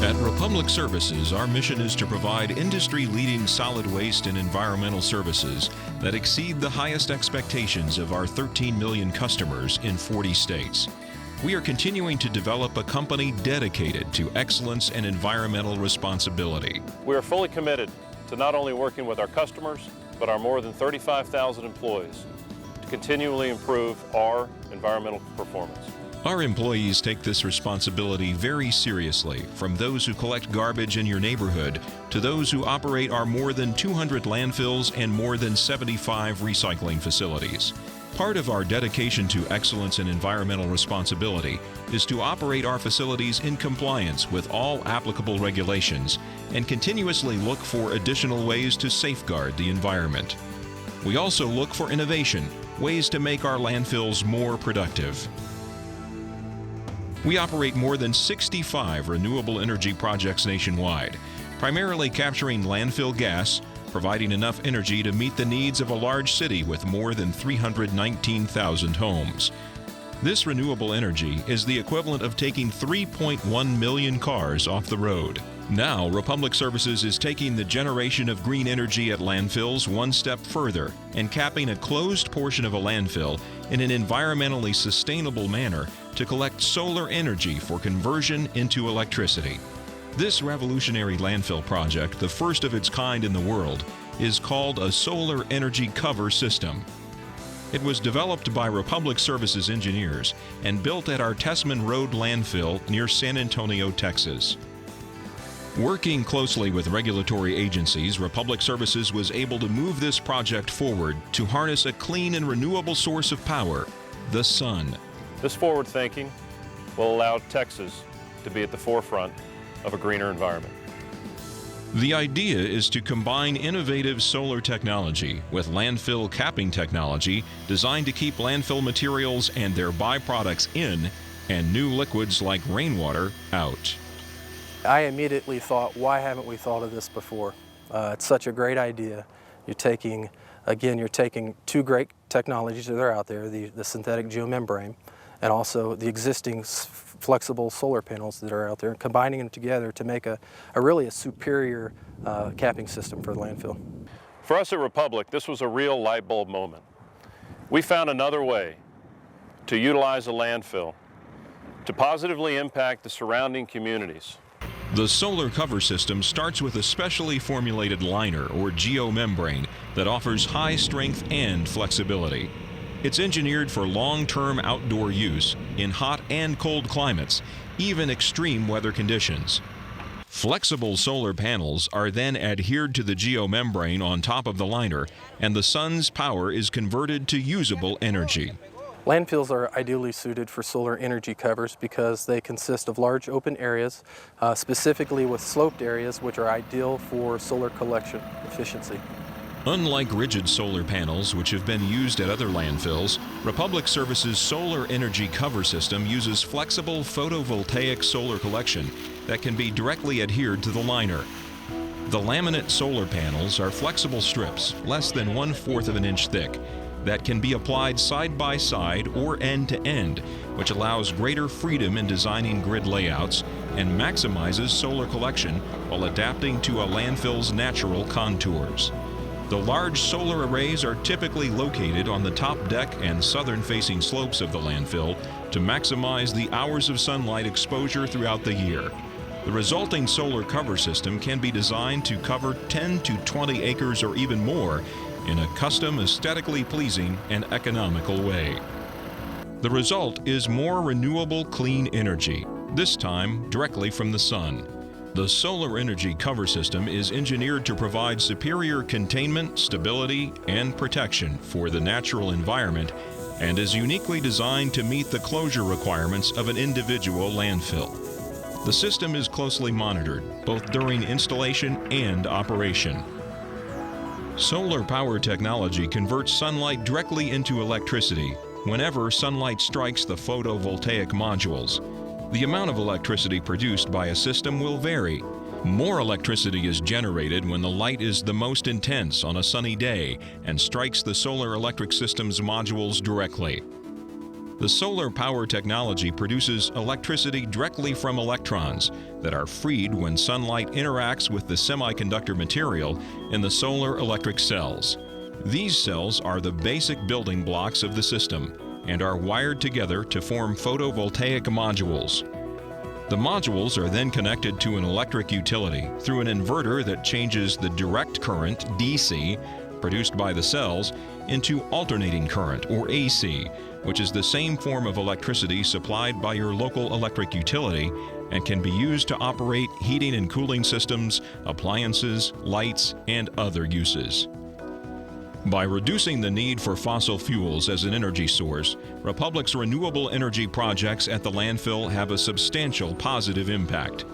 At Republic Services, our mission is to provide industry-leading solid waste and environmental services that exceed the highest expectations of our 13 million customers in 40 states. We are continuing to develop a company dedicated to excellence and environmental responsibility. We are fully committed to not only working with our customers, but our more than 35,000 employees to continually improve our environmental performance. Our employees take this responsibility very seriously, from those who collect garbage in your neighborhood to those who operate our more than 200 landfills and more than 75 recycling facilities. Part of our dedication to excellence and environmental responsibility is to operate our facilities in compliance with all applicable regulations and continuously look for additional ways to safeguard the environment. We also look for innovation, ways to make our landfills more productive. We operate more than 65 renewable energy projects nationwide, primarily capturing landfill gas, providing enough energy to meet the needs of a large city with more than 319,000 homes. This renewable energy is the equivalent of taking 3.1 million cars off the road. Now, Republic Services is taking the generation of green energy at landfills one step further and capping a closed portion of a landfill in an environmentally sustainable manner to collect solar energy for conversion into electricity. This revolutionary landfill project, the first of its kind in the world, is called a solar energy cover system. It was developed by Republic Services engineers and built at our Tessman Road landfill near San Antonio, Texas. Working closely with regulatory agencies, Republic Services was able to move this project forward to harness a clean and renewable source of power, the sun. This forward thinking will allow Texas to be at the forefront of a greener environment. The idea is to combine innovative solar technology with landfill capping technology designed to keep landfill materials and their byproducts in and new liquids like rainwater out. I immediately thought, why haven't we thought of this before? It's such a great idea. You're taking two great technologies that are out there, the synthetic geomembrane and also the existing flexible solar panels that are out there, and combining them together to make a really superior capping system for the landfill. For us at Republic, this was a real light bulb moment. We found another way to utilize a landfill to positively impact the surrounding communities. The solar cover system starts with a specially formulated liner or geomembrane that offers high strength and flexibility. It's engineered for long-term outdoor use in hot and cold climates, even extreme weather conditions. Flexible solar panels are then adhered to the geomembrane on top of the liner, and the sun's power is converted to usable energy. Landfills are ideally suited for solar energy covers because they consist of large open areas, specifically with sloped areas, which are ideal for solar collection efficiency. Unlike rigid solar panels, which have been used at other landfills, Republic Services' solar energy cover system uses flexible photovoltaic solar collection that can be directly adhered to the liner. The laminate solar panels are flexible strips, less than 1/4 of an inch thick, that can be applied side by side or end to end, which allows greater freedom in designing grid layouts and maximizes solar collection while adapting to a landfill's natural contours. The large solar arrays are typically located on the top deck and southern-facing slopes of the landfill to maximize the hours of sunlight exposure throughout the year. The resulting solar cover system can be designed to cover 10 to 20 acres or even more in a custom, aesthetically pleasing, and economical way. The result is more renewable, clean energy, this time directly from the sun. The solar energy cover system is engineered to provide superior containment, stability, and protection for the natural environment and is uniquely designed to meet the closure requirements of an individual landfill. The system is closely monitored, both during installation and operation. Solar power technology converts sunlight directly into electricity whenever sunlight strikes the photovoltaic modules. The amount of electricity produced by a system will vary. More electricity is generated when the light is the most intense on a sunny day and strikes the solar electric system's modules directly. The solar power technology produces electricity directly from electrons that are freed when sunlight interacts with the semiconductor material in the solar electric cells. These cells are the basic building blocks of the system and are wired together to form photovoltaic modules. The modules are then connected to an electric utility through an inverter that changes the direct current, DC, produced by the cells into alternating current, or AC, which is the same form of electricity supplied by your local electric utility and can be used to operate heating and cooling systems, appliances, lights, and other uses. By reducing the need for fossil fuels as an energy source, Republic's renewable energy projects at the landfill have a substantial positive impact.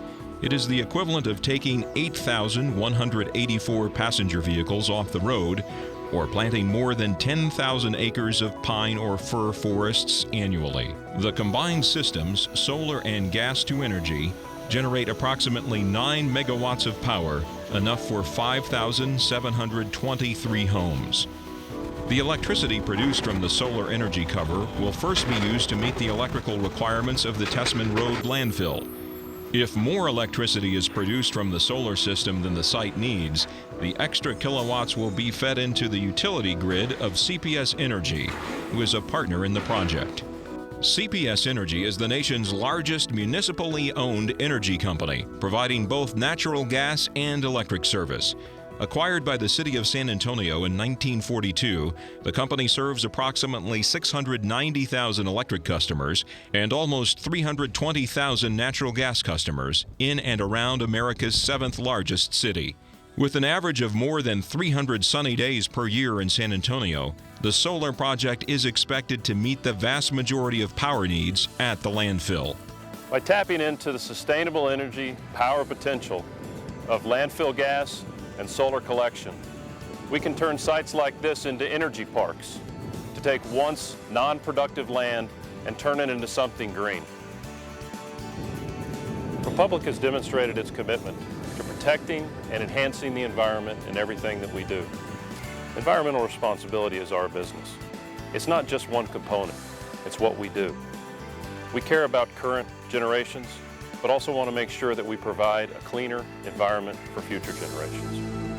It is the equivalent of taking 8,184 passenger vehicles off the road or planting more than 10,000 acres of pine or fir forests annually. The combined systems, solar and gas to energy, generate approximately 9 megawatts of power, enough for 5,723 homes. The electricity produced from the solar energy cover will first be used to meet the electrical requirements of the Tessman Road landfill. If more electricity is produced from the solar system than the site needs, the extra kilowatts will be fed into the utility grid of CPS Energy, who is a partner in the project. CPS Energy is the nation's largest municipally owned energy company, providing both natural gas and electric service. Acquired by the city of San Antonio in 1942, the company serves approximately 690,000 electric customers and almost 320,000 natural gas customers in and around America's seventh largest city. With an average of more than 300 sunny days per year in San Antonio, the solar project is expected to meet the vast majority of power needs at the landfill. By tapping into the sustainable energy power potential of landfill gas and solar collection, we can turn sites like this into energy parks to take once non-productive land and turn it into something green. Republic has demonstrated its commitment to protecting and enhancing the environment in everything that we do. Environmental responsibility is our business. It's not just one component, it's what we do. We care about current generations, but also want to make sure that we provide a cleaner environment for future generations.